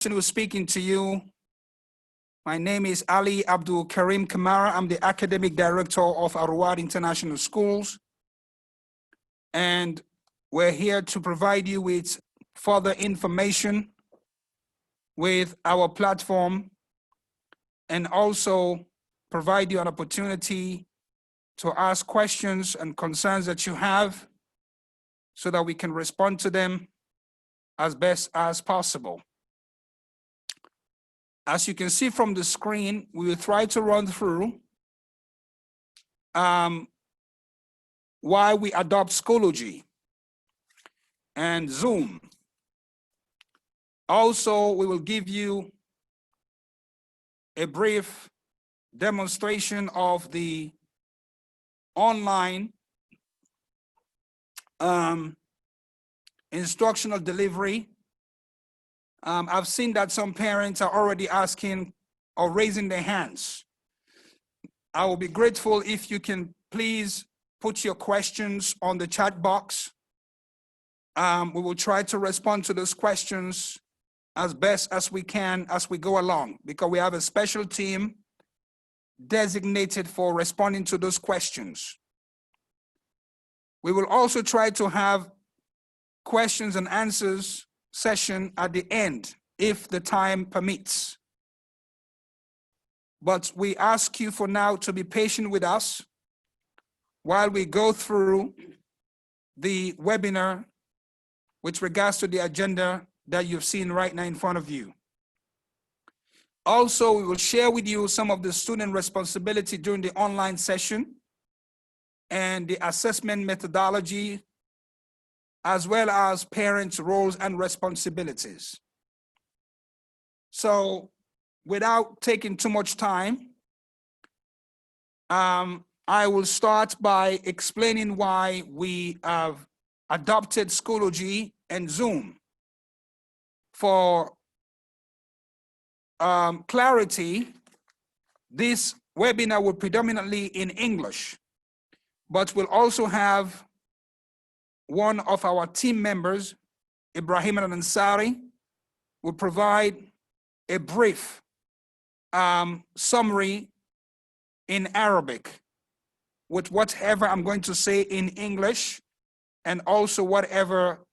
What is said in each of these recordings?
Who's speaking to you. My name is Ali Abdul Karim Kamara. I'm the academic director of Road International Schools. And we're here to provide you with further information with our platform and also provide you an opportunity to ask questions and concerns that you have so that we can respond to them as best as possible. As you can see from the screen, we will try to run through why we adopt Schoology and Zoom. Also, we will give you a brief demonstration of the online instructional delivery. I've seen that some parents are already asking or raising their hands. I will be grateful if you can please put your questions on the chat box. We will try to respond to those questions as best as we can as we go along, because we have a special team designated for responding to those questions. We will also try to have questions and answers session at the end, if the time permits. But we ask you for now to be patient with us while we go through the webinar with regards to the agenda that you've seen right now in front of you. Also, we will share with you some of the student responsibility during the online session and the assessment methodology, as well as parents' roles and responsibilities. So without taking too much time, I will start by explaining why we have adopted Schoology and Zoom. For clarity, this webinar will predominantly in English, but we'll also have one of our team members, Ibrahim Al-Ansari, will provide a brief summary in Arabic with whatever I'm going to say in English, and also whatever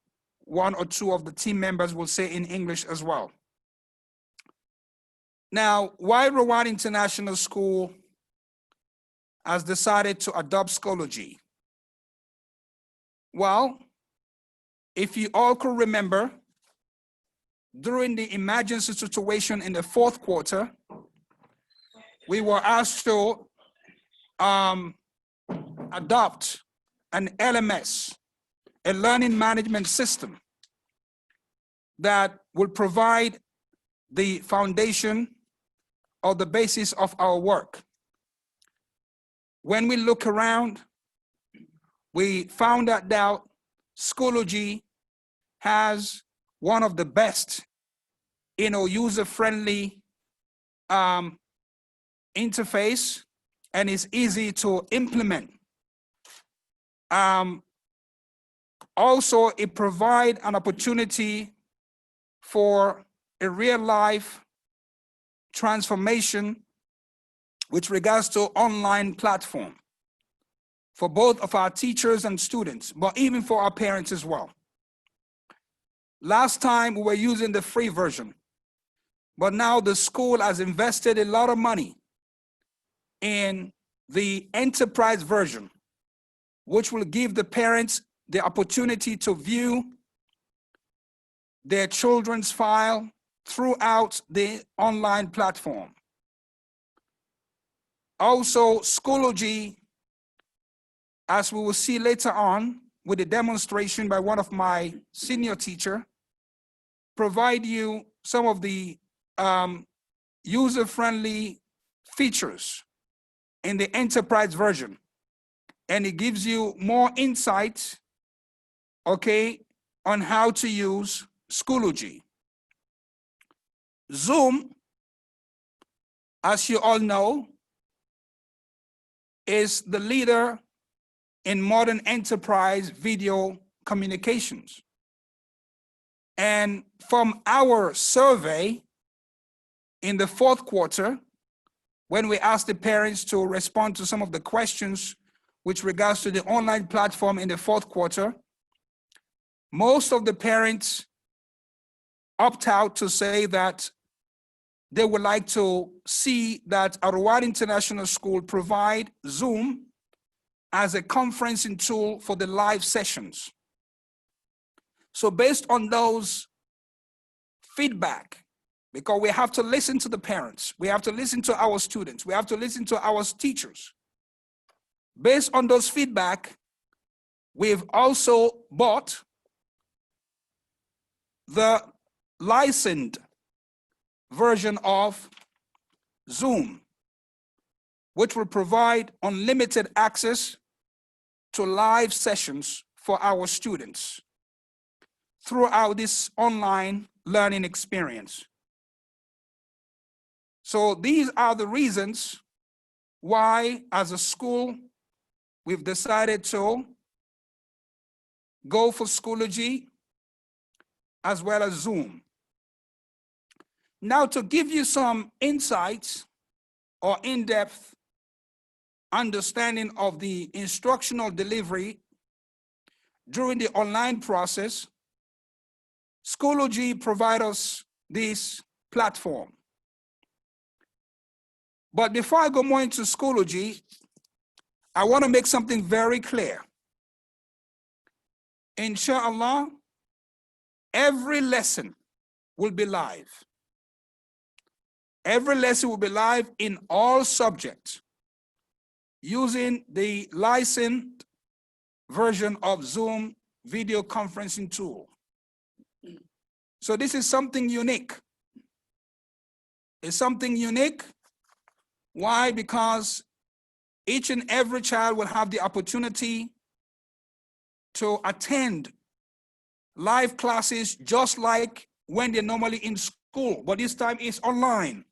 one or two of the team members will say in English as well. Now, why Road International School has decided to adopt Schoology? Well, if you all could remember, during the emergency situation in the fourth quarter, we were asked to adopt an LMS, a learning management system that will provide the foundation or the basis of our work. When we look around, we found out that Schoology has one of the best, user-friendly interface, and is easy to implement. Also, it provides an opportunity for a real-life transformation with regards to online platform for both of our teachers and students, but even for our parents as well. Last time we were using the free version, but now the school has invested a lot of money in the enterprise version, which will give the parents the opportunity to view their children's file throughout the online platform. Also, Schoology, as we will see later on with a demonstration by one of my senior teacher, provide you some of the user-friendly features in the enterprise version. And it gives you more insight, okay, on how to use Schoology. Zoom, as you all know, is the leader in modern enterprise video communications. And from our survey in the fourth quarter, when we asked the parents to respond to some of the questions with regards to the online platform in the fourth quarter, most of the parents opt out to say that they would like to see that Road International School provide Zoom as a conferencing tool for the live sessions. So based on those feedback, because we have to listen to the parents, we have to listen to our students, we have to listen to our teachers. Based on those feedback, we've also bought the licensed version of Zoom, which will provide unlimited access to live sessions for our students throughout this online learning experience. So these are the reasons why, as a school, we've decided to go for Schoology as well as Zoom. Now, to give you some insights or in-depth understanding of the instructional delivery during the online process, Schoology provides us this platform. But before I go more into Schoology, I want to make something very clear. Inshallah, every lesson will be live. Every lesson will be live in all subjects using the licensed version of Zoom video conferencing tool. So this is something unique. It's something unique. Why? Because each and every child will have the opportunity to attend live classes just like when they're normally in school, but this time it's online.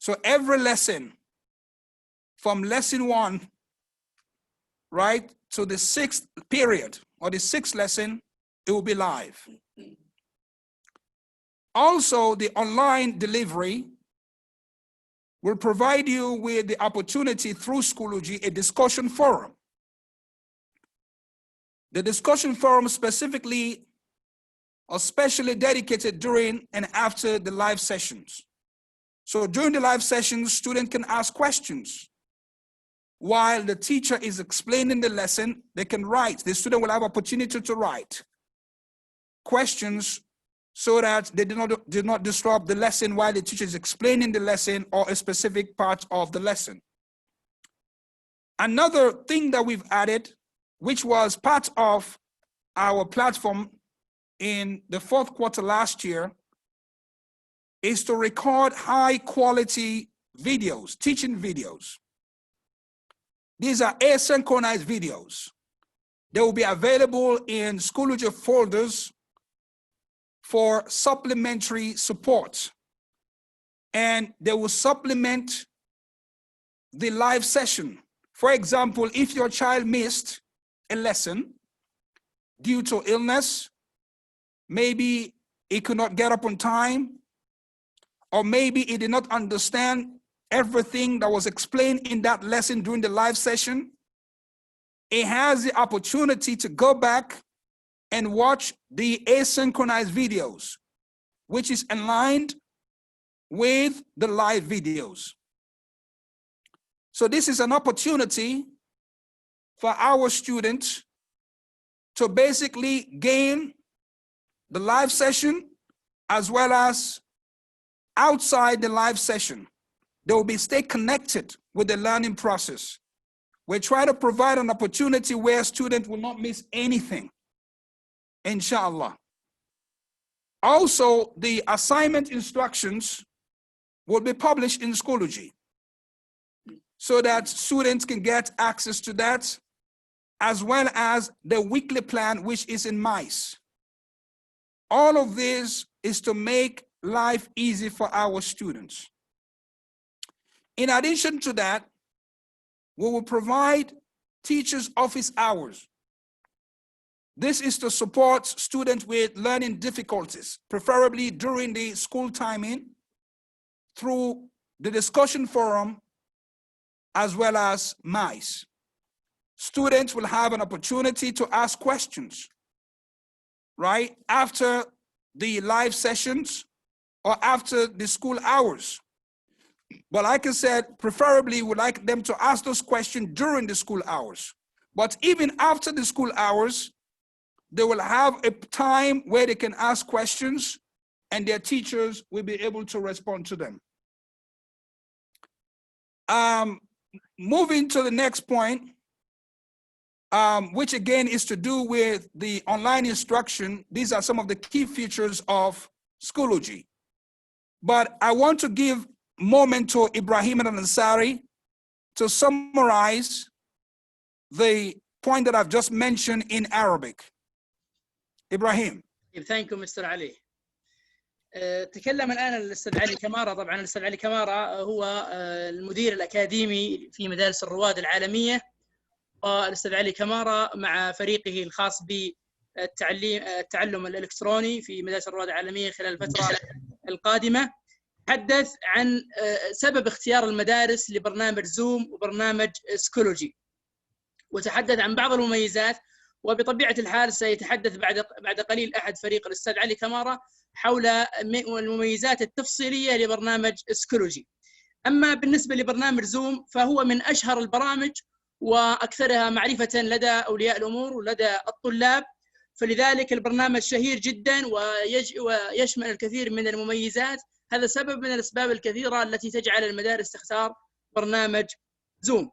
So every lesson, from lesson 1, right, to the 6th period or the 6th lesson, it will be live. Also, the online delivery will provide you with the opportunity through Schoology, a discussion forum. The discussion forum specifically or specially dedicated during and after the live sessions. So during the live sessions, students can ask questions. While the teacher is explaining the lesson, they can write. The student will have opportunity to write questions so that they do not disrupt the lesson while the teacher is explaining the lesson or a specific part of the lesson. Another thing that we've added, which was part of our platform in the fourth quarter last year, is to record high quality videos, teaching videos. These are asynchronized videos. They will be available in Schoology folders for supplementary support. And they will supplement the live session. For example, if your child missed a lesson due to illness, maybe he could not get up on time, or maybe he did not understand everything that was explained in that lesson during the live session, he has the opportunity to go back and watch the asynchronized videos, which is aligned with the live videos. So this is an opportunity for our students to basically gain the live session as well as outside the live session. They will stay connected with the learning process. We try to provide an opportunity where students will not miss anything, inshallah. Also, the assignment instructions will be published in Schoology so that students can get access to that, as well as the weekly plan, which is in MICE. All of this is to make life easy for our students. In addition to that, we will provide teachers' office hours. This is to support students with learning difficulties, preferably during the school timing, through the discussion forum, as well as MICE. Students will have an opportunity to ask questions, right, after the live sessions or after the school hours. But like I said, preferably we'd like them to ask those questions during the school hours. But even after the school hours, they will have a time where they can ask questions and their teachers will be able to respond to them. Moving to the next point, which again is to do with the online instruction. These are some of the key features of Schoology. But I want to give a moment to Ibrahim al-Ansari to summarize the point that I've just mentioned in Arabic. Ibrahim. Thank you, Mr. Ali. تكلم الآن الأستاذ علي كمارة. طبعا الأستاذ علي كمارة هو المدير الأكاديمي في مدارس الرواد العالمية، والأستاذ علي كمارة مع فريقه الخاص بالتعلم الالكتروني في مدارس الرواد العالمية خلال الفترة القادمة. تحدث عن سبب اختيار المدارس لبرنامج زوم وبرنامج سكولوجي، وتحدث عن بعض المميزات، وبطبيعة الحال سيتحدث بعد قليل أحد فريق الأستاذ علي كمارة حول المميزات التفصيلية لبرنامج سكولوجي. أما بالنسبة لبرنامج زوم فهو من أشهر البرامج وأكثرها معرفة لدى أولياء الأمور ولدى الطلاب، فلذلك البرنامج شهير جدا ويشمل الكثير من المميزات. هذا سبب من الأسباب الكثيرة التي تجعل المدارس تختار برنامج زوم.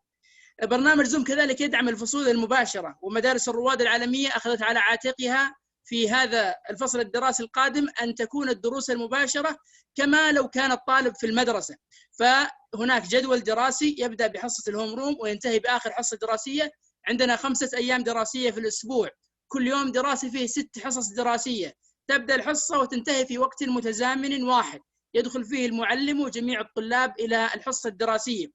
برنامج زوم كذلك يدعم الفصول المباشرة، ومدارس الرواد العالمية أخذت على عاتقها في هذا الفصل الدراسي القادم أن تكون الدروس المباشرة كما لو كان الطالب في المدرسة. فهناك جدول دراسي يبدأ بحصة الهوم روم وينتهي بآخر حصة دراسية. عندنا 5 أيام دراسية في الأسبوع، كل يوم دراسي فيه 6 حصص دراسية، تبدأ الحصة وتنتهي في وقت متزامن واحد يدخل فيه المعلم وجميع الطلاب إلى الحصة الدراسية.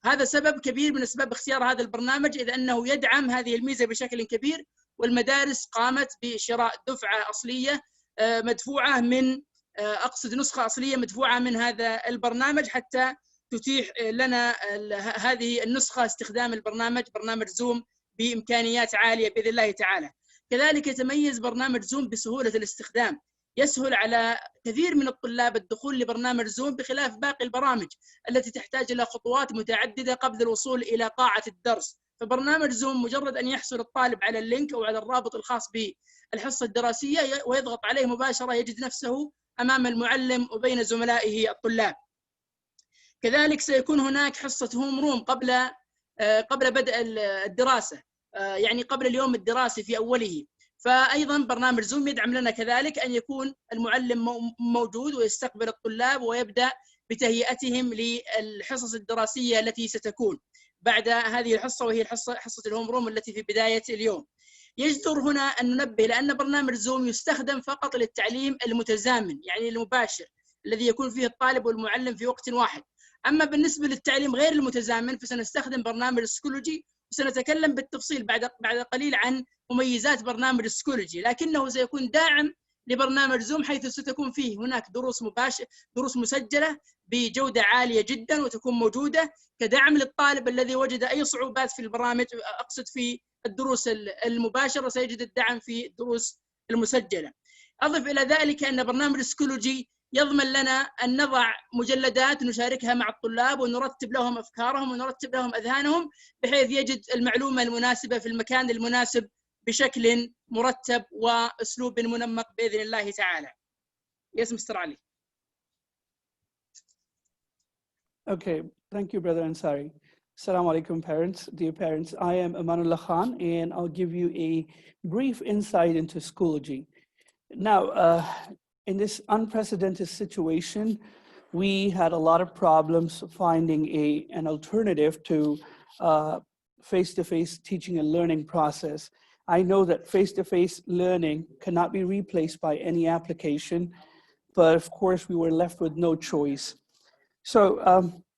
هذا سبب كبير من أسباب اختيار هذا البرنامج، إذ أنه يدعم هذه الميزة بشكل كبير. والمدارس قامت بشراء دفعة أصلية مدفوعة من أقصد نسخة أصلية مدفوعة من هذا البرنامج حتى تتيح لنا هذه النسخة استخدام برنامج زوم بإمكانيات عالية بإذن الله تعالى. كذلك يتميز برنامج زوم بسهولة الاستخدام، يسهل على كثير من الطلاب الدخول لبرنامج زوم بخلاف باقي البرامج التي تحتاج إلى خطوات متعددة قبل الوصول إلى قاعة الدرس. فبرنامج زوم مجرد أن يحصل الطالب على اللينك أو على الرابط الخاص بالحصة الدراسية ويضغط عليه مباشرة يجد نفسه أمام المعلم وبين زملائه الطلاب. كذلك سيكون هناك حصة هوم روم قبل بدء الدراسة، يعني قبل اليوم الدراسي في أوله. فأيضا برنامج زوم يدعم لنا كذلك أن يكون المعلم موجود ويستقبل الطلاب ويبدأ بتهيئتهم للحصص الدراسية التي ستكون بعد هذه الحصة، وهي حصة الهوم روم التي في بداية اليوم. يجدر هنا أن ننبه لأن برنامج زوم يستخدم فقط للتعليم المتزامن، يعني المباشر الذي يكون فيه الطالب والمعلم في وقت واحد. أما بالنسبة للتعليم غير المتزامن فسنستخدم برنامج سكولوجي، وسنتكلم بالتفصيل بعد قليل عن مميزات برنامج سكولوجي، لكنه سيكون داعم لبرنامج زوم حيث ستكون فيه هناك دروس مسجلة بجودة عالية جدا وتكون موجودة كدعم للطالب الذي وجد أي صعوبات في البرامج، أقصد في الدروس المباشرة سيجد الدعم في الدروس المسجلة. أضف إلى ذلك أن برنامج سكولوجي يضمن لنا أن نضع مجلدات نشاركها مع الطلاب ونرتب لهم أفكارهم ونرتب لهم أذهانهم بحيث يجد المعلومة المناسبة في المكان المناسب بشكل مرتب وأسلوب منمق بإذن الله تعالى. Yes, Mr. Ali. Okay, thank you, Brother Ansari. Assalamu alaikum, parents, dear parents. I am Amanullah Khan, and I'll give you a brief insight into Schoology. Now, in this unprecedented situation, we had a lot of problems finding an alternative to face-to-face teaching and learning process. I know that face-to-face learning cannot be replaced by any application, but of course we were left with no choice. So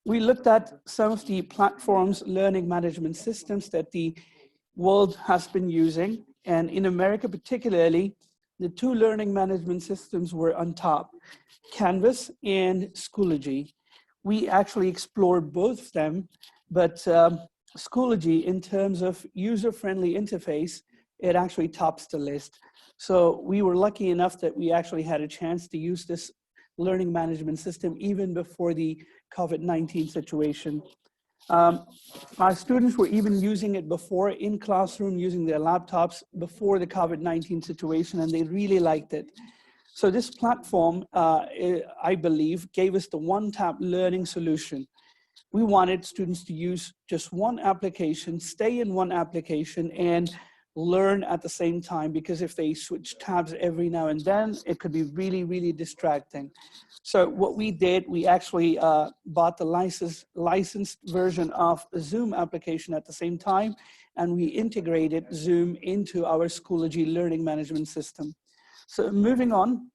we looked at some of the platforms, learning management systems that the world has been using, And in America particularly, the two learning management systems were on top, Canvas and Schoology. We actually explored both of them, but Schoology, in terms of user-friendly interface, it actually tops the list. So we were lucky enough that we actually had a chance to use this learning management system even before the COVID-19 situation. Our students were even using it before in classroom, using their laptops before the COVID-19 situation, and they really liked it. So this platform, I believe, gave us the one-tap learning solution. We wanted students to use just one application, stay in one application, and learn at the same time, because if they switch tabs every now and then, it could be really, really distracting. So what we did, we actually bought the licensed version of the Zoom application at the same time, and we integrated Zoom into our Schoology learning management system. So moving on,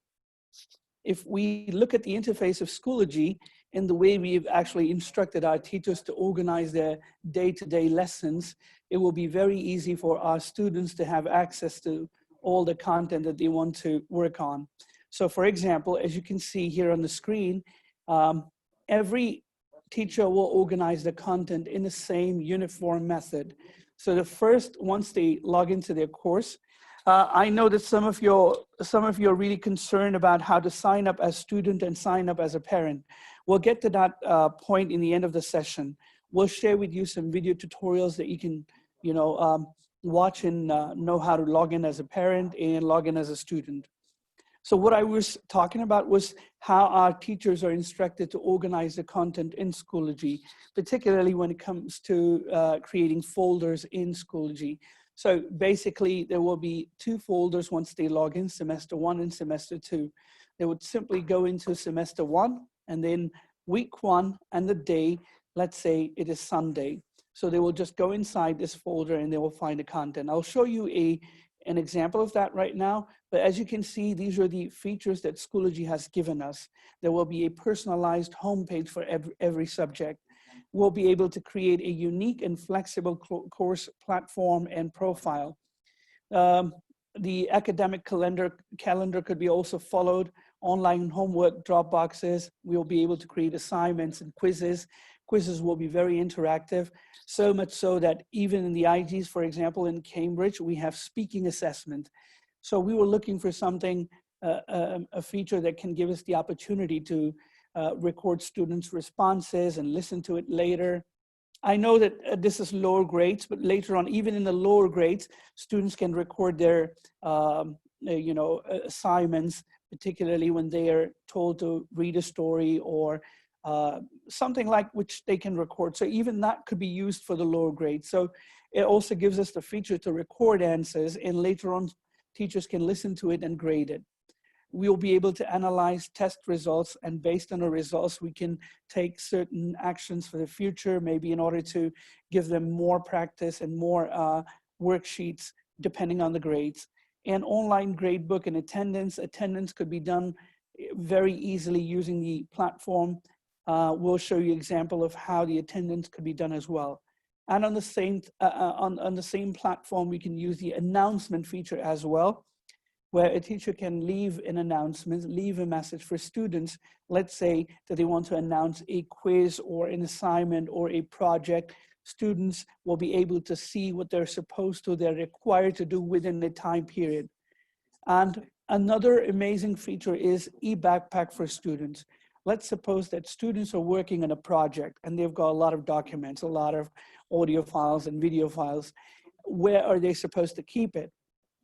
if we look at the interface of Schoology in the way we've actually instructed our teachers to organize their day-to-day lessons, it will be very easy for our students to have access to all the content that they want to work on. So for example, as you can see here on the screen, every teacher will organize the content in the same uniform method. So the first, once they log into their course, I know that some of you are really concerned about how to sign up as student and sign up as a parent. We'll get to that point in the end of the session. We'll share with you some video tutorials that you can, watch and know how to log in as a parent and log in as a student. So what I was talking about was how our teachers are instructed to organize the content in Schoology, particularly when it comes to creating folders in Schoology. So basically, there will be two folders once they log in, semester 1 and semester 2. They would simply go into semester 1, and then week 1 and the day, let's say it is Sunday. So they will just go inside this folder and they will find the content. I'll show you an example of that right now. But as you can see, these are the features that Schoology has given us. There will be a personalized homepage for every subject. We'll be able to create a unique and flexible course platform and profile. The academic calendar could be also followed, online homework drop boxes. We'll be able to create assignments and quizzes. Quizzes will be very interactive, so much so that even in the IGs, for example, in Cambridge, we have speaking assessment. So we were looking for something, a feature that can give us the opportunity to record students' responses and listen to it later. I know that this is lower grades, but later on, even in the lower grades, students can record their assignments, particularly when they are told to read a story or something like which they can record. So even that could be used for the lower grades. So it also gives us the feature to record answers, and later on, teachers can listen to it and grade it. We'll be able to analyze test results, and based on the results, we can take certain actions for the future, maybe in order to give them more practice and more worksheets depending on the grades. And online gradebook and attendance could be done very easily using the platform. We'll show you an example of how the attendance could be done as well. And on the same platform, we can use the announcement feature as well, where a teacher can leave an announcement, leave a message for students. Let's say that they want to announce a quiz or an assignment or a project. Students will be able to see what they're required to do within the time period. And another amazing feature is e-backpack for students. Let's suppose that students are working on a project and they've got a lot of documents, a lot of audio files and video files. Where are they supposed to keep it?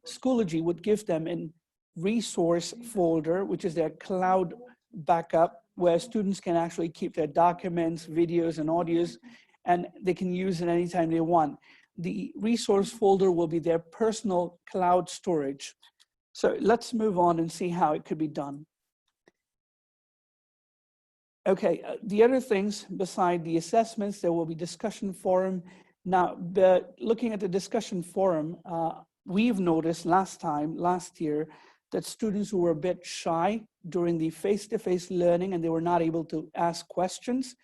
Schoology would give them a resource folder, which is their cloud backup, where students can actually keep their documents, videos, and audios, and they can use it anytime they want. The resource folder will be their personal cloud storage. So let's move on and see how it could be done. Okay, the other things beside the assessments, there will be discussion forum. Now, looking at the discussion forum, we've noticed last year, that students who were a bit shy during the face-to-face learning and they were not able to ask questions,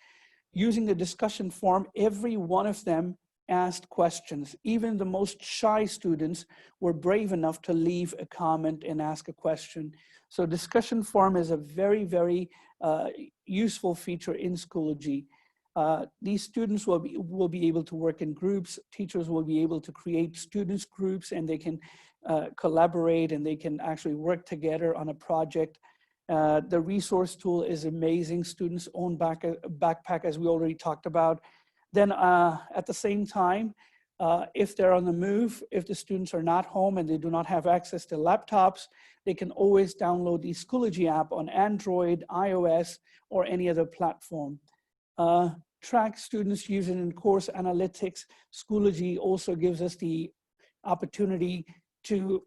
using the discussion forum, every one of them asked questions. Even the most shy students were brave enough to leave a comment and ask a question. So discussion forum is a very, very useful feature in Schoology. These students will be able to work in groups. Teachers will be able to create students groups, and they can collaborate, and they can actually work together on a project. The resource tool is amazing. Students' own backpack, as we already talked about. Then at the same time, if they're on the move, if the students are not home and they do not have access to laptops, they can always download the Schoology app on Android, iOS, or any other platform. Track students using in course analytics. Schoology also gives us the opportunity to,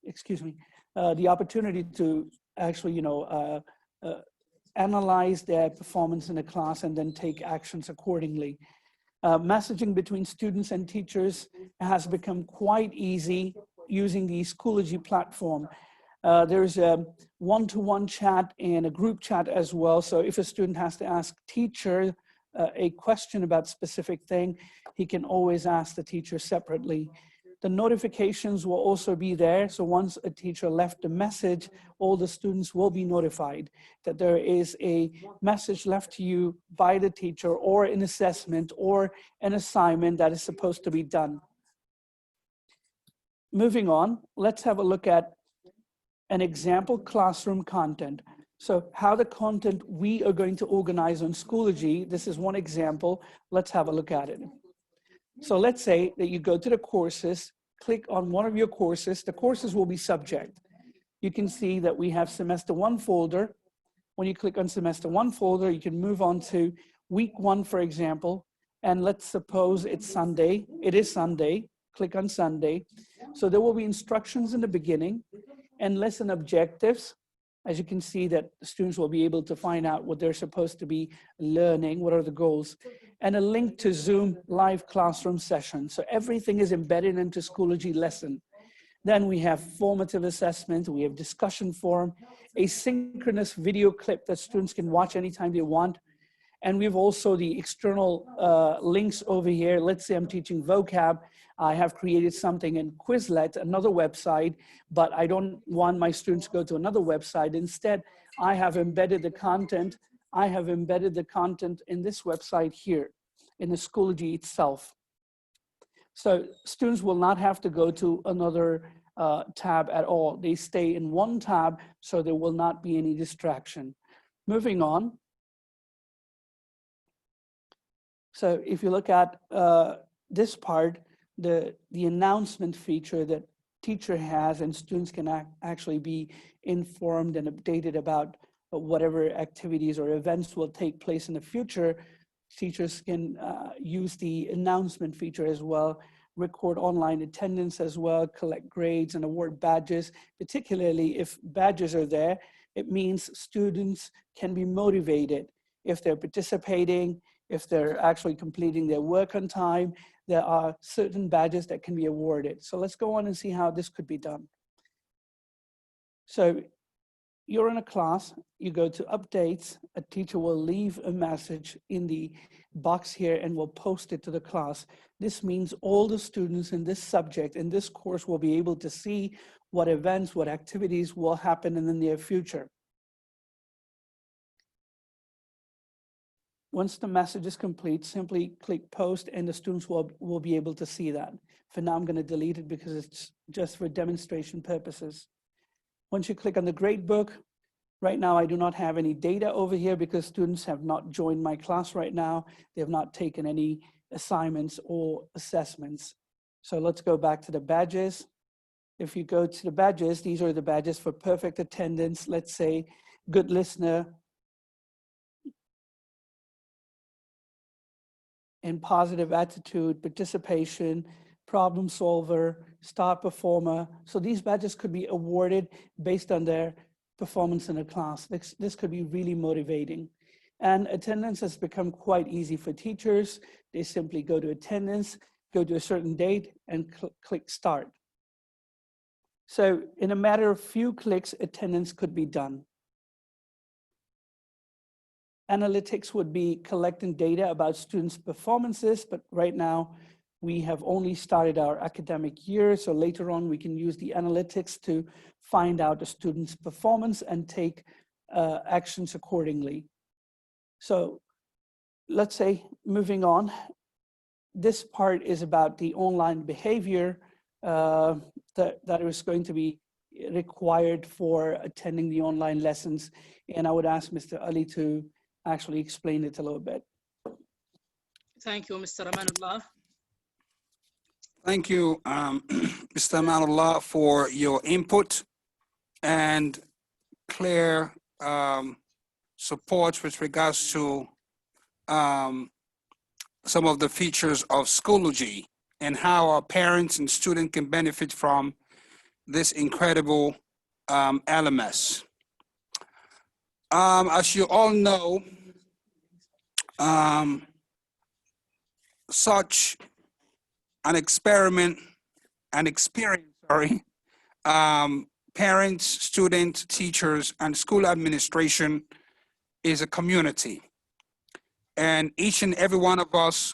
excuse me, the opportunity to actually, analyze their performance in a class and then take actions accordingly. Messaging between students and teachers has become quite easy using the Schoology platform. There's a one-to-one chat and a group chat as well. So if a student has to ask teacher a question about specific thing, he can always ask the teacher separately. The notifications will also be there. So once a teacher left a message, all the students will be notified that there is a message left to you by the teacher, or an assessment or an assignment that is supposed to be done. Moving on, let's have a look at an example classroom content. So how the content we are going to organize on Schoology, this is one example. Let's have a look at it. So let's say that you go to the courses, click on one of your courses. The courses will be subject. You can see that we have semester 1 folder. When you click on semester 1 folder, you can move on to week 1, for example. And let's suppose it's Sunday. It is Sunday. Click on Sunday. So there will be instructions in the beginning and lesson objectives. As you can see, that students will be able to find out what they're supposed to be learning, what are the goals, and a link to Zoom live classroom session. So everything is embedded into Schoology lesson. Then we have formative assessment, we have discussion forum, a synchronous video clip that students can watch anytime they want. And we have also the external links over here. Let's say I'm teaching vocab. I have created something in Quizlet, another website, but I don't want my students to go to another website. Instead, I have embedded the content. I have embedded the content in this website here, in the Schoology itself. So students will not have to go to another tab at all. They stay in one tab, so there will not be any distraction. Moving on. So if you look at this part, the announcement feature that teacher has, and students can actually be informed and updated about whatever activities or events will take place in the future. Teachers can use the announcement feature as well, record online attendance as well, collect grades and award badges. Particularly if badges are there, it means students can be motivated. If they're participating, if they're actually completing their work on time, there are certain badges that can be awarded. So let's go on and see how this could be done. So you're in a class, you go to updates, a teacher will leave a message in the box here and will post it to the class. This means all the students in this subject, in this course, will be able to see what events, what activities will happen in the near future. Once the message is complete, simply click post and the students will be able to see that. For now, I'm going to delete it because it's just for demonstration purposes. Once you click on the Gradebook, right now I do not have any data over here because students have not joined my class right now. They have not taken any assignments or assessments. So let's go back to the badges. If you go to the badges, these are the badges for perfect attendance. Let's say good listener, and positive attitude, participation, problem solver, star performer. So these badges could be awarded based on their performance in a class. This could be really motivating. And attendance has become quite easy for teachers. They simply go to attendance, go to a certain date, and click start. So in a matter of few clicks, attendance could be done. Analytics would be collecting data about students' performances, but right now we have only started our academic year, so later on we can use the analytics to find out the student's performance and take actions accordingly. So let's say, moving on, this part is about the online behavior that is going to be required for attending the online lessons. And I would ask Mr. Ali to actually explain it a little bit. Thank you, Mr. Amanullah. Thank you, Mr. Amanullah, for your input and clear support with regards to some of the features of Schoology and how our parents and students can benefit from this incredible LMS. As you all know, such an experience, parents, students, teachers, and school administration is a community. And each and every one of us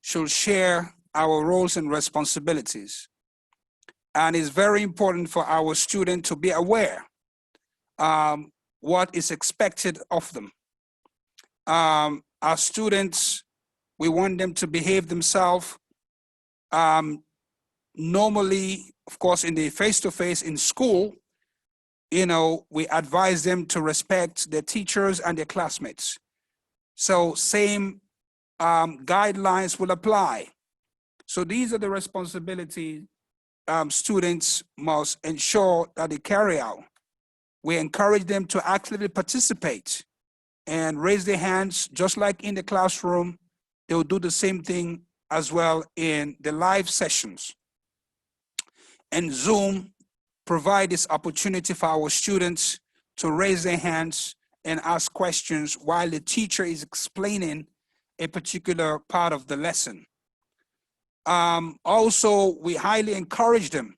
should share our roles and responsibilities. And it's very important for our students to be aware what is expected of them. Our students, we want them to behave themselves. Normally, of course, in the face-to-face in school, you know, we advise them to respect their teachers and their classmates. So same guidelines will apply. So these are the responsibilities students must ensure that they carry out. We encourage them to actively participate and raise their hands, just like in the classroom. They will do the same thing as well in the live sessions. And Zoom provide this opportunity for our students to raise their hands and ask questions while the teacher is explaining a particular part of the lesson. Also, we highly encourage them,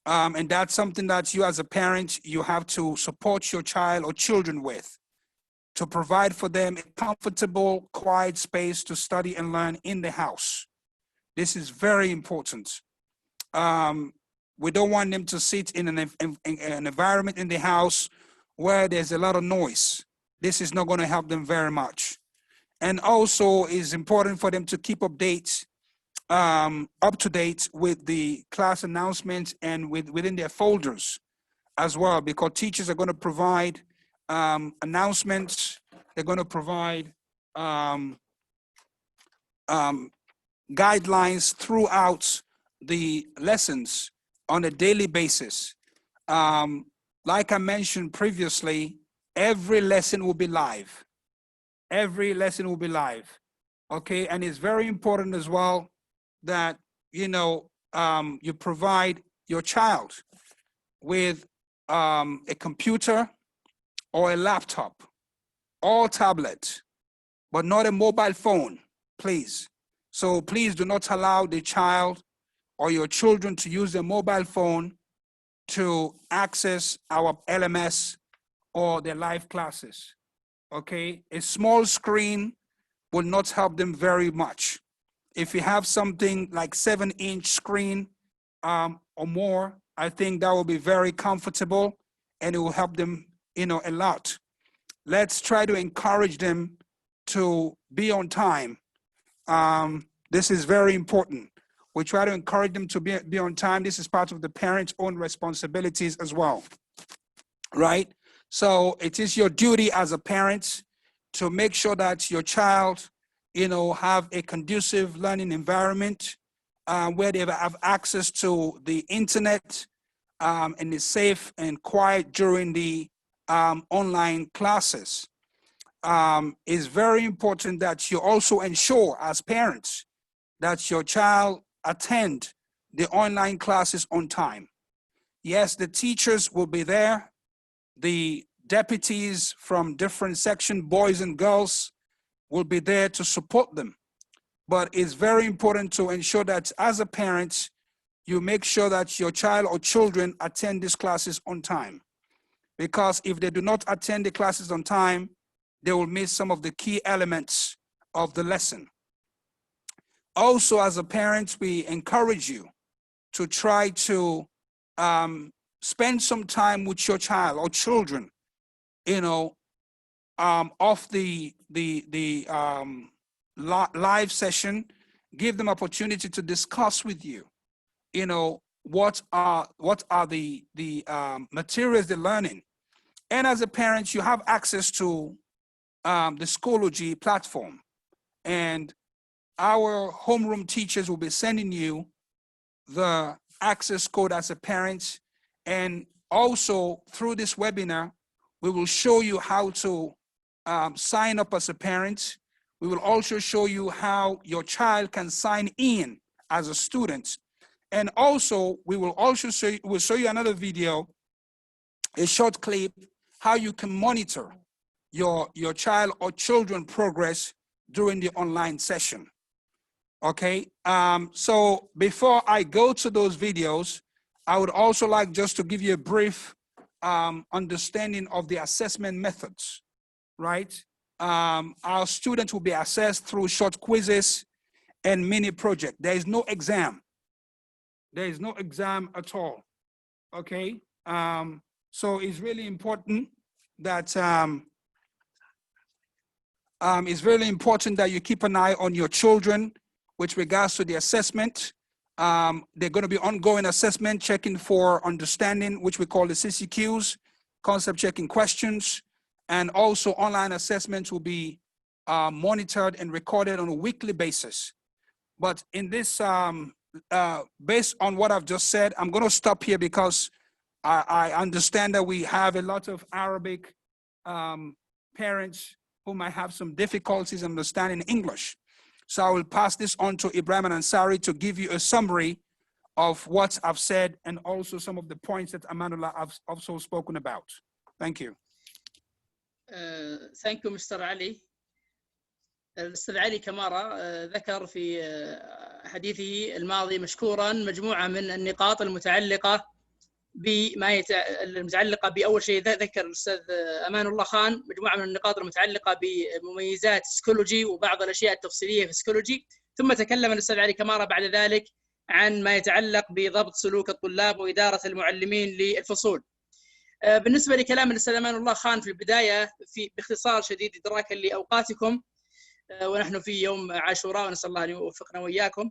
and that's something that you as a parent, you have to support your child or children with, to provide for them a comfortable, quiet space to study and learn in the house. This is very important. We don't want them to sit in an environment in the house where there's a lot of noise. This is not going to help them very much. And also, it's important for them to keep up to date with the class announcements and within their folders as well, because teachers are going to provide announcements. They're going to provide guidelines throughout the lessons on a daily basis. Like I mentioned previously, every lesson will be live. Every lesson will be live, okay? And it's very important as well that, you know, you provide your child with a computer or a laptop or tablet, but not a mobile phone, please. So please do not allow the child or your children to use their mobile phone to access our LMS or their live classes, okay? A small screen will not help them very much. If you have something like 7-inch screen or more, I think that will be very comfortable and it will help them, you know, a lot. Let's try to encourage them to be on time. This is very important. We try to encourage them to be on time. This is part of the parents' own responsibilities as well, right? So it is your duty as a parent to make sure that your child, you know, have a conducive learning environment where they have access to the internet and is safe and quiet during the online classes. It's very important that you also ensure as parents that your child attend the online classes on time. Yes, the teachers will be there. The deputies from different sections, boys and girls, will be there to support them. But it's very important to ensure that as a parent, you make sure that your child or children attend these classes on time. Because if they do not attend the classes on time, they will miss some of the key elements of the lesson. Also, as a parent, we encourage you to try to spend some time with your child or children, you know, off the live session. Give them opportunity to discuss with you, you know, what are the materials they're learning. And as a parent, you have access to the Schoology platform, and our homeroom teachers will be sending you the access code as a parent. And also through this webinar, we will show you how to sign up as a parent. We will also show you how your child can sign in as a student. And also, we will also show you another video, a short clip, how you can monitor your child or children progress during the online session. Okay, so before I go to those videos, I would also like just to give you a brief understanding of the assessment methods, right? Our students will be assessed through short quizzes and mini project. There is no exam. There is no exam at all, okay? So it's really important that you keep an eye on your children with regards to the assessment. They're going to be ongoing assessment, checking for understanding, which we call the CCQs, concept checking questions, and also online assessments will be monitored and recorded on a weekly basis. But in this, based on what I've just said, I'm going to stop here because I understand that we have a lot of Arabic parents who might have some difficulties understanding English. So I will pass this on to Ibrahim and Ansari to give you a summary of what I've said and also some of the points that Amanullah have also spoken about. Thank you. Thank you, Mr. Ali. الأستاذ علي كمارة ذكر في حديثه الماضي مشكورا مجموعة من النقاط المتعلقة المتعلقة بأول شيء ذكر الأستاذ أمان الله خان مجموعة من النقاط المتعلقة بمميزات سكولوجي وبعض الأشياء التفصيلية في سكولوجي، ثم تكلم الأستاذ علي كمارة بعد ذلك عن ما يتعلق بضبط سلوك الطلاب وإدارة المعلمين للفصول. بالنسبة لكلام الأستاذ أمان الله خان في البداية باختصار شديد إدراكا لأوقاتكم ونحن في يوم عاشوراء ونسأل الله أن يوفقنا وإياكم.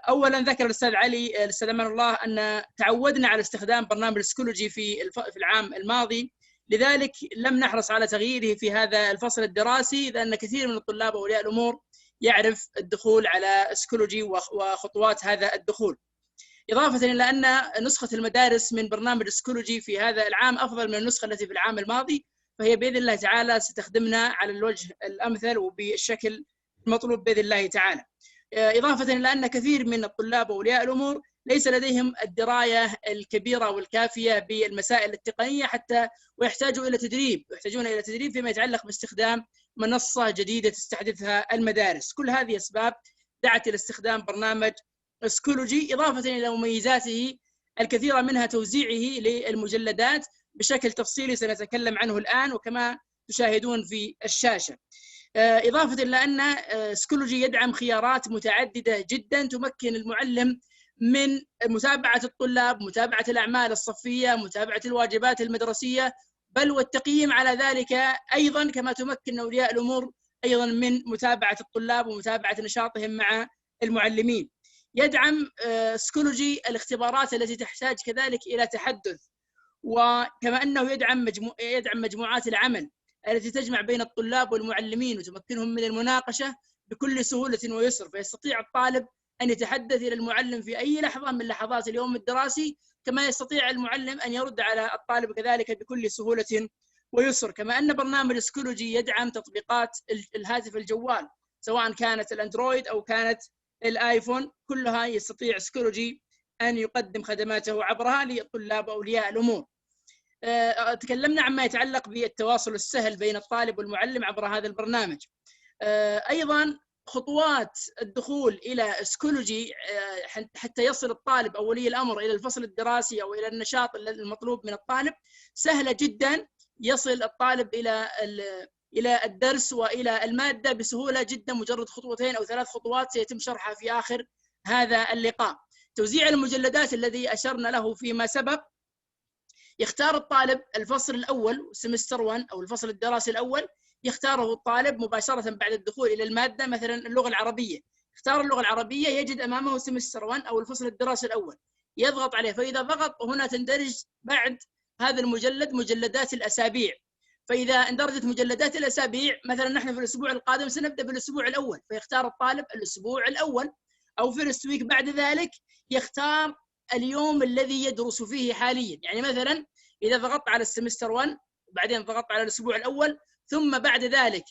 أولا ذكر الأستاذ علي الأستاذ أمان الله أن تعودنا على استخدام برنامج سكولوجي في العام الماضي، لذلك لم نحرص على تغييره في هذا الفصل الدراسي، لأن كثير من الطلاب وأولياء الأمور يعرف الدخول على سكولوجي وخطوات هذا الدخول. إضافة إلى أن نسخة المدارس من برنامج سكولوجي في هذا العام أفضل من النسخة التي في العام الماضي، فهي بإذن الله تعالى ستخدمنا على الوجه الأمثل وبالشكل المطلوب بإذن الله تعالى. إضافة إلى أن كثير من الطلاب وأولياء الأمور ليس لديهم الدراية الكبيرة والكافية بالمسائل التقنية حتى ويحتاجون إلى تدريب فيما يتعلق باستخدام منصة جديدة تستحدثها المدارس. كل هذه أسباب دعت إلى استخدام برنامج سكولوجي، إضافة إلى مميزاته الكثيرة منها توزيعه للمجلدات بشكل تفصيلي سنتكلم عنه الآن وكما تشاهدون في الشاشة. إضافة إلى أن سكولوجي يدعم خيارات متعددة جدا تمكن المعلم من متابعة الطلاب، متابعة الأعمال الصفية، متابعة الواجبات المدرسية، بل والتقييم على ذلك أيضا، كما تمكن أولياء الأمور أيضا من متابعة الطلاب ومتابعة نشاطهم مع المعلمين. يدعم سكولوجي الاختبارات التي تحتاج كذلك إلى تحدث، وكما أنه يدعم مجموعات العمل التي تجمع بين الطلاب والمعلمين وتمكنهم من المناقشة بكل سهولة ويسر، فيستطيع الطالب أن يتحدث إلى المعلم في أي لحظة من لحظات اليوم الدراسي، كما يستطيع المعلم أن يرد على الطالب كذلك بكل سهولة ويسر. كما أن برنامج سكولوجي يدعم تطبيقات الهاتف الجوال سواء كانت الأندرويد أو كانت الآيفون، كلها يستطيع سكولوجي أن يقدم خدماته عبرها للطلاب وأولياء الأمور. تكلمنا عما يتعلق بالتواصل السهل بين الطالب والمعلم عبر هذا البرنامج. أيضا خطوات الدخول إلى سكولوجي حتى يصل الطالب أو ولي الأمر إلى الفصل الدراسي أو إلى النشاط المطلوب من الطالب سهلة جدا. يصل الطالب إلى الدرس وإلى المادة بسهولة جدا، مجرد خطوتين أو 3 خطوات سيتم شرحها في آخر هذا اللقاء. توزيع المجلدات الذي أشرنا له فيما سبق، يختار الطالب الفصل الأول سمستر 1 أو الفصل الدراسي الأول، يختاره الطالب مباشرة بعد الدخول إلى المادة. مثلا اللغة العربية، اختار اللغة العربية، يجد أمامه سمستر 1 أو الفصل الدراسي الأول، يضغط عليه، فإذا ضغط هنا تندرج بعد هذا المجلد مجلدات الأسابيع. فإذا اندرجت مجلدات الأسابيع، مثلا نحن في الأسبوع القادم سنبدأ بالأسبوع الأول، فيختار الطالب الأسبوع الأول أو فيرست ويك. بعد ذلك يختار اليوم الذي يدرس فيه حاليا. يعني مثلا إذا ضغطت على السمستر 1 وبعدين ضغطت على الأسبوع الأول، ثم بعد ذلك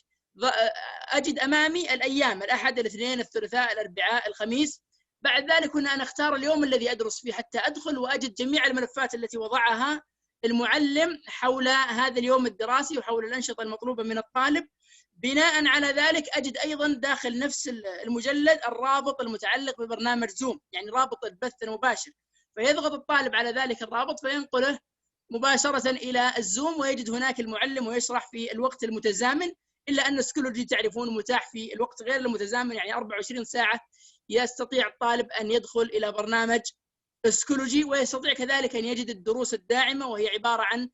أجد أمامي الأيام: الأحد، الاثنين، الثلاثاء، الأربعاء، الخميس. بعد ذلك هنا أنا أختار اليوم الذي أدرس فيه حتى أدخل وأجد جميع الملفات التي وضعها المعلم حول هذا اليوم الدراسي وحول الأنشطة المطلوبة من الطالب. بناء على ذلك أجد أيضا داخل نفس المجلد الرابط المتعلق ببرنامج زوم، يعني رابط البث المباشر، فيضغط الطالب على ذلك الرابط فينقله مباشرة إلى الزوم، ويجد هناك المعلم ويشرح في الوقت المتزامن. إلا أن سكولوجي تعرفون متاح في الوقت غير المتزامن، يعني 24 ساعة يستطيع الطالب أن يدخل إلى برنامج سكولوجي، ويستطيع كذلك أن يجد الدروس الداعمة، وهي عبارة عن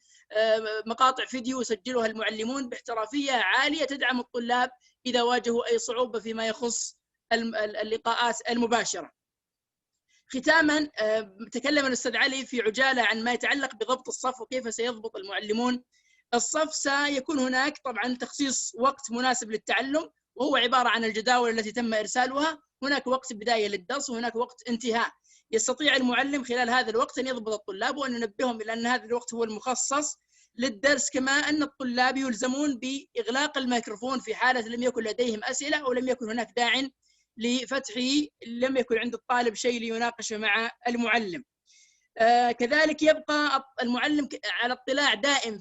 مقاطع فيديو يسجلها المعلمون باحترافية عالية تدعم الطلاب إذا واجهوا أي صعوبة فيما يخص اللقاءات المباشرة. ختاما، تكلم الأستاذ علي في عجالة عن ما يتعلق بضبط الصف وكيف سيضبط المعلمون الصف. سيكون هناك طبعا تخصيص وقت مناسب للتعلم، وهو عبارة عن الجداول التي تم إرسالها. هناك وقت بداية للدرس وهناك وقت انتهاء. يستطيع المعلم خلال هذا الوقت أن يضبط الطلاب وأن ينبههم إلى أن هذا الوقت هو المخصص للدرس. كما أن الطلاب يلزمون بإغلاق الميكروفون في حالة لم يكن لديهم أسئلة أو لم يكن هناك داع لفتحه، لم يكن عند الطالب شيء ليناقشه مع المعلم. كذلك يبقى المعلم على اطلاع دائم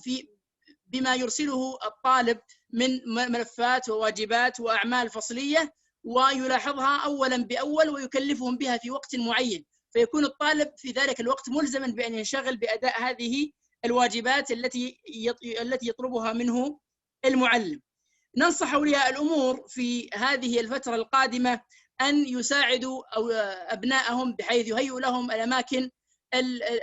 بما يرسله الطالب من ملفات وواجبات وأعمال فصلية، ويلاحظها أولا بأول ويكلفهم بها في وقت معين، فيكون الطالب في ذلك الوقت ملزما بأن ينشغل بأداء هذه الواجبات التي يطلبها منه المعلم. ننصح أولياء الأمور في هذه الفترة القادمة أن يساعدوا أبنائهم بحيث يهيئوا لهم الأماكن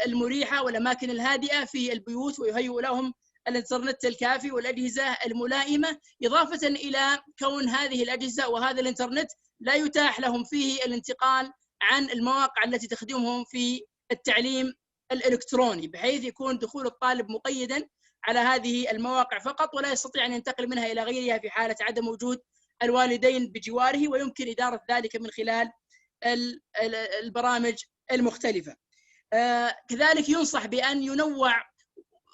المريحة والأماكن الهادئة في البيوت، ويهيئوا لهم الإنترنت الكافي والأجهزة الملائمة، إضافة إلى كون هذه الأجهزة وهذا الإنترنت لا يتاح لهم فيه الانتقال عن المواقع التي تخدمهم في التعليم الالكتروني، بحيث يكون دخول الطالب مقيدا على هذه المواقع فقط، ولا يستطيع أن ينتقل منها إلى غيرها في حالة عدم وجود الوالدين بجواره، ويمكن إدارة ذلك من خلال البرامج المختلفة. كذلك ينصح بأن ينوع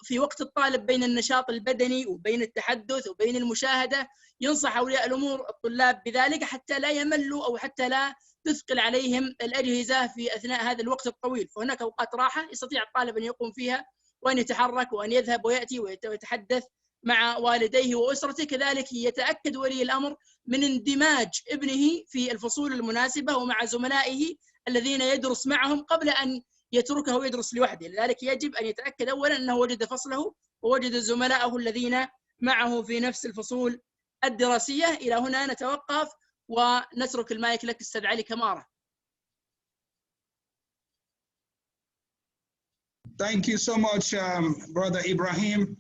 في وقت الطالب بين النشاط البدني وبين التحدث وبين المشاهدة. ينصح أولياء الأمور الطلاب بذلك حتى لا يملوا أو حتى لا تثقل عليهم الأجهزة في أثناء هذا الوقت الطويل. فهناك أوقات راحة يستطيع الطالب أن يقوم فيها وأن يتحرك وأن يذهب ويأتي ويتحدث مع والديه وأسرته. كذلك يتأكد ولي الأمر من اندماج ابنه في الفصول المناسبة ومع زملائه الذين يدرس معهم قبل أن يتركه يدرس لوحده. لذلك يجب أن يتأكد أولا أنه وجد فصله ووجد زملائه الذين معه في نفس الفصول الدراسية. إلى هنا نتوقف ونترك المايك لك أستاذ علي كمارة. Thank you so much, Brother Ibrahim,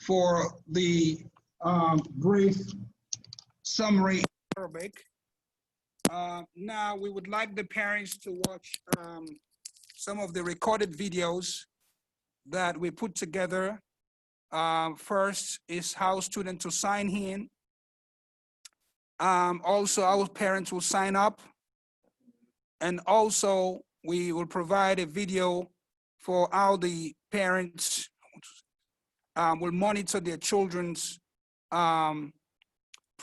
for the brief summary in Arabic. Now we would like the parents to watch some of the recorded videos that we put together. First is how students to sign in. Also, our parents will sign up. And also, we will provide a video for how the parents will monitor their children's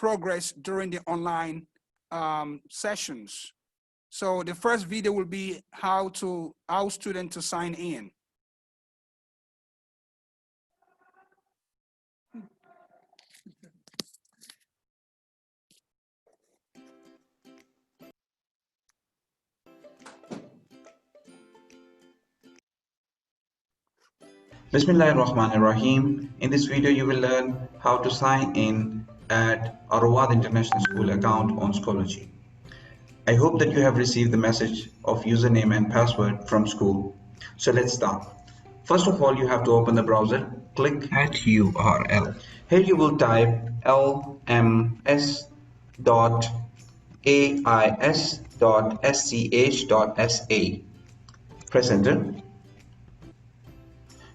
progress during the online sessions. So the first video will be how students to sign in. Bismillahirrahmanirrahim. In this video, you will learn how to sign in at Aurova International School account on Schoology. I hope that you have received the message of username and password from school. So let's start. First of all, you have to open the browser. Click at URL. Here you will type lms.ais.sch.sa. Press enter.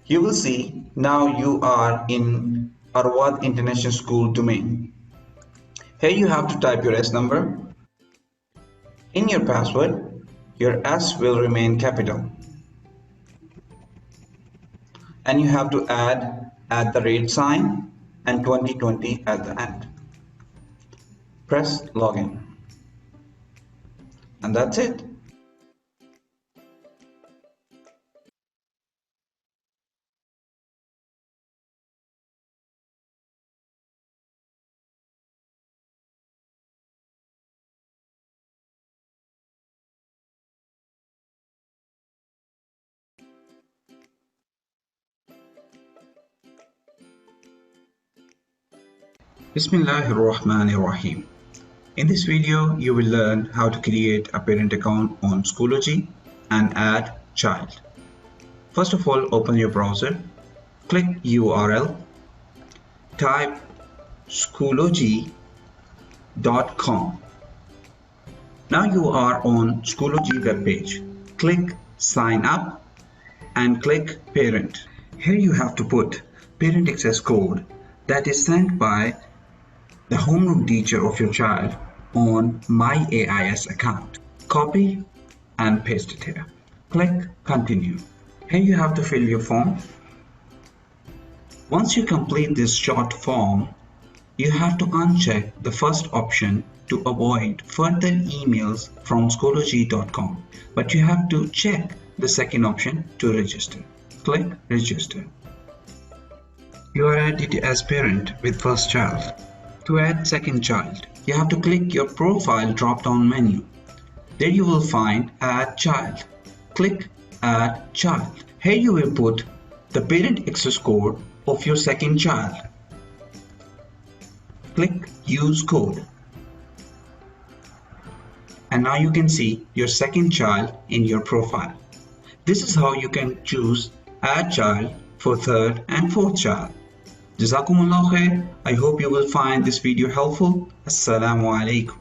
You will see now you are in Aurova International School domain. Here you have to type your S number. In your password, your S will remain capital. And you have to add @ sign and 2020 at the end. Press login. And that's it. Bismillahirrahmanirrahim. In this video, you will learn how to create a parent account on Schoology and add child. First of all, open your browser, click URL, type Schoology.com. Now you are on Schoology webpage. Click sign up and click parent. Here you have to put parent access code that is sent by the homeroom teacher of your child on My AIS account. Copy and paste it here. Click continue. Here you have to fill your form. Once you complete this short form, you have to uncheck the first option to avoid further emails from Schoology.com. But you have to check the second option to register. Click register. You are added as parent with first child. To add second child, you have to click your profile drop-down menu. There you will find add child. Click add child. Here you will put the parent access code of your second child. Click use code. And now you can see your second child in your profile. This is how you can choose add child for third and fourth child. Jazakumullah khair. I hope you will find this video helpful. Assalamu alaikum.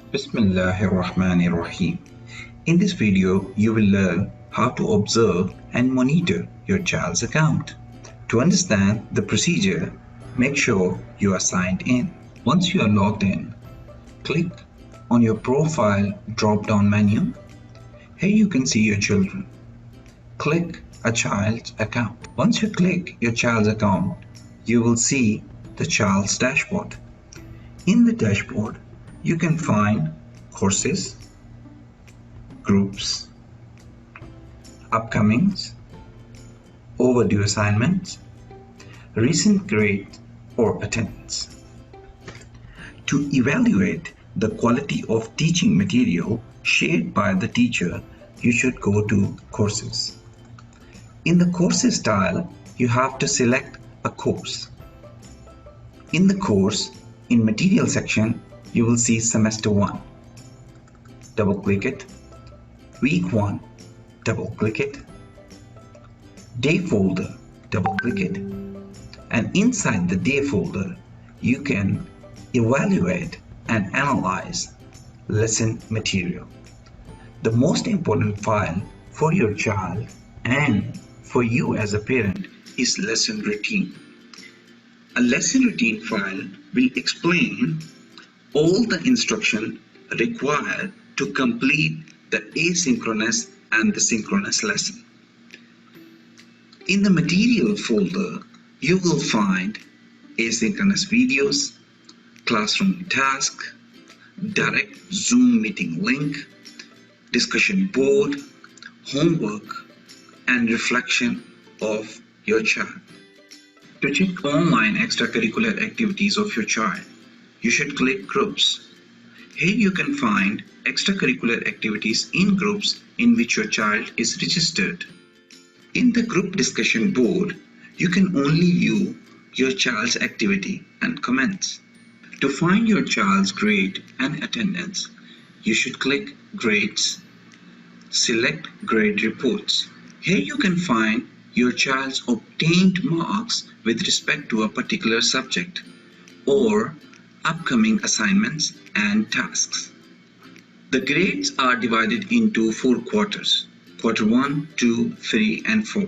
Bismillahirrahmanirrahim. In this video, you will learn how to observe and monitor your child's account. To understand the procedure, make sure you are signed in. Once you are logged in, click on your profile drop-down menu. Here you can see your children. Click a child's account. Once you click your child's account, you will see the child's dashboard. In the dashboard, you can find courses, groups, upcomings, overdue assignments, recent grade or attendance. To evaluate the quality of teaching material shared by the teacher, you should go to courses. In the courses tile, you have to select a course. In the course, in material section, you will see semester 1. Double click it. Week 1. Double click it. Day folder. Double click it. And inside the day folder, you can evaluate and analyze lesson material. The most important file for your child and for you as a parent is lesson routine. A lesson routine file will explain all the instruction required to complete the asynchronous and the synchronous lesson. In the material folder, you will find asynchronous videos, classroom task, direct Zoom meeting link, discussion board, homework, and reflection of your child. To check online extracurricular activities of your child, you should click Groups. Here you can find extracurricular activities in groups in which your child is registered. In the group discussion board, you can only view your child's activity and comments. To find your child's grade and attendance, you should click Grades. Select Grade Reports. Here you can find your child's obtained marks with respect to a particular subject or upcoming assignments and tasks. The grades are divided into 4 quarters, quarter 1, 2, 3, and 4.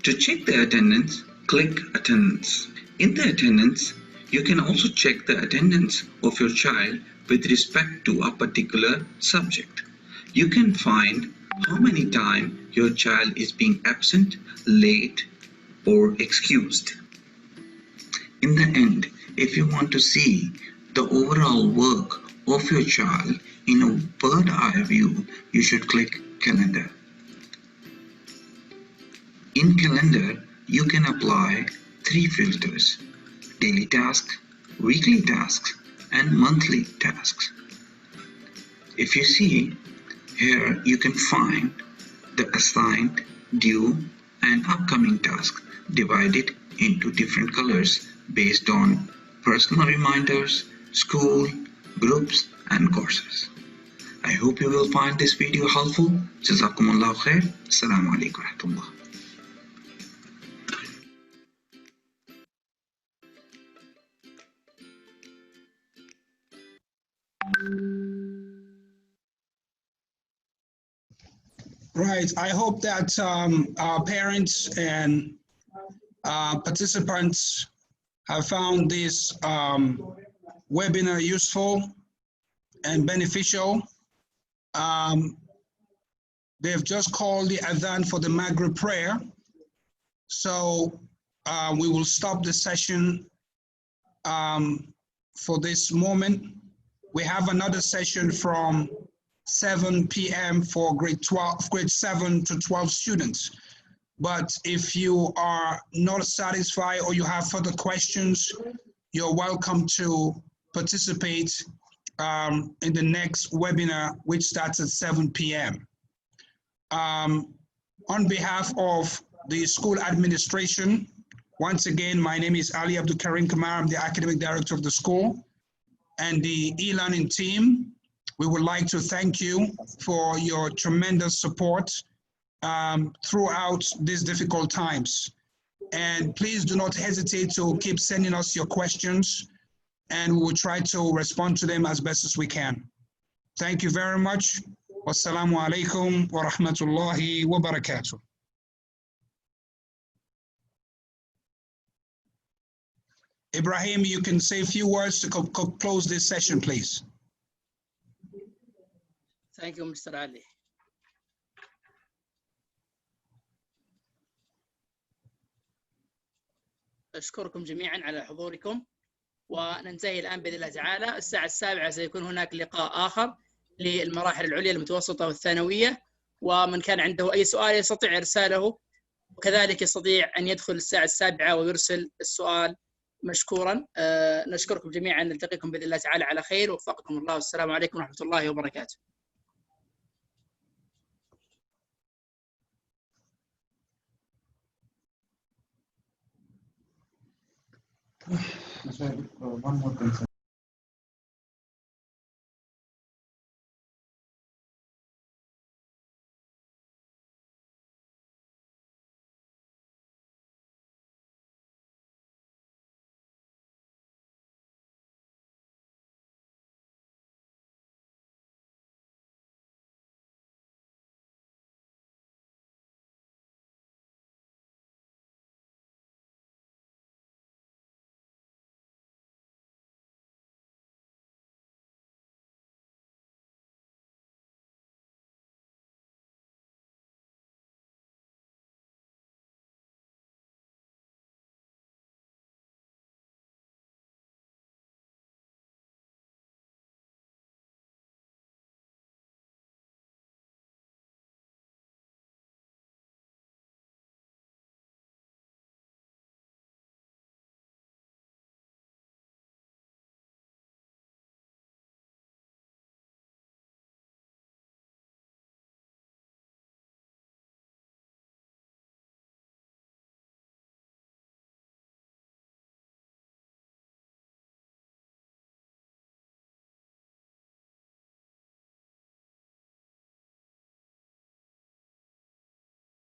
To check the attendance, click Attendance. In the attendance, you can also check the attendance of your child with respect to a particular subject. You can find how many times your child is being absent, late, or excused. In the end, if you want to see the overall work of your child in a bird's eye view, you should click Calendar. In Calendar, you can apply 3 filters: daily tasks, weekly tasks, and monthly tasks. If you see, here you can find the assigned, due, and upcoming tasks divided into different colors based on personal reminders, school, groups, and courses. I hope you will find this video helpful. Jazakumullahu khair. Assalamu alaikum wa rahmatullah. Right. I hope that our parents and participants have found this webinar useful and beneficial. They've just called the adhan for the Maghrib prayer. So we will stop the session for this moment. We have another session from 7 p.m. for grade 7 to 12 students. But if you are not satisfied or you have further questions, you're welcome to participate in the next webinar, which starts at 7 p.m. On behalf of the school administration, once again, my name is Ali Abdul Karim Kamar. I'm the academic director of the school and the e-learning team. We would like to thank you for your tremendous support throughout these difficult times. And please do not hesitate to keep sending us your questions, and we will try to respond to them as best as we can. Thank you very much. Wassalamu alaikum wa rahmatullahi wa barakatuh. Ibrahim, you can say a few words to close this session, please. Thank you, Mr. Ali. أشكركم جميعا على حضوركم، وننتهي الآن بإذن الله تعالى. الساعة 7 سيكون هناك لقاء آخر للمراحل العليا المتوسطة والثانوية، ومن كان عنده أي سؤال يستطيع إرساله، وكذلك يستطيع أن يدخل الساعة 7 ويرسل السؤال مشكورا. نشكركم جميعا، نلتقيكم بإذن الله تعالى على خير، ووفقكم الله، والسلام عليكم ورحمة الله وبركاته. One more concern.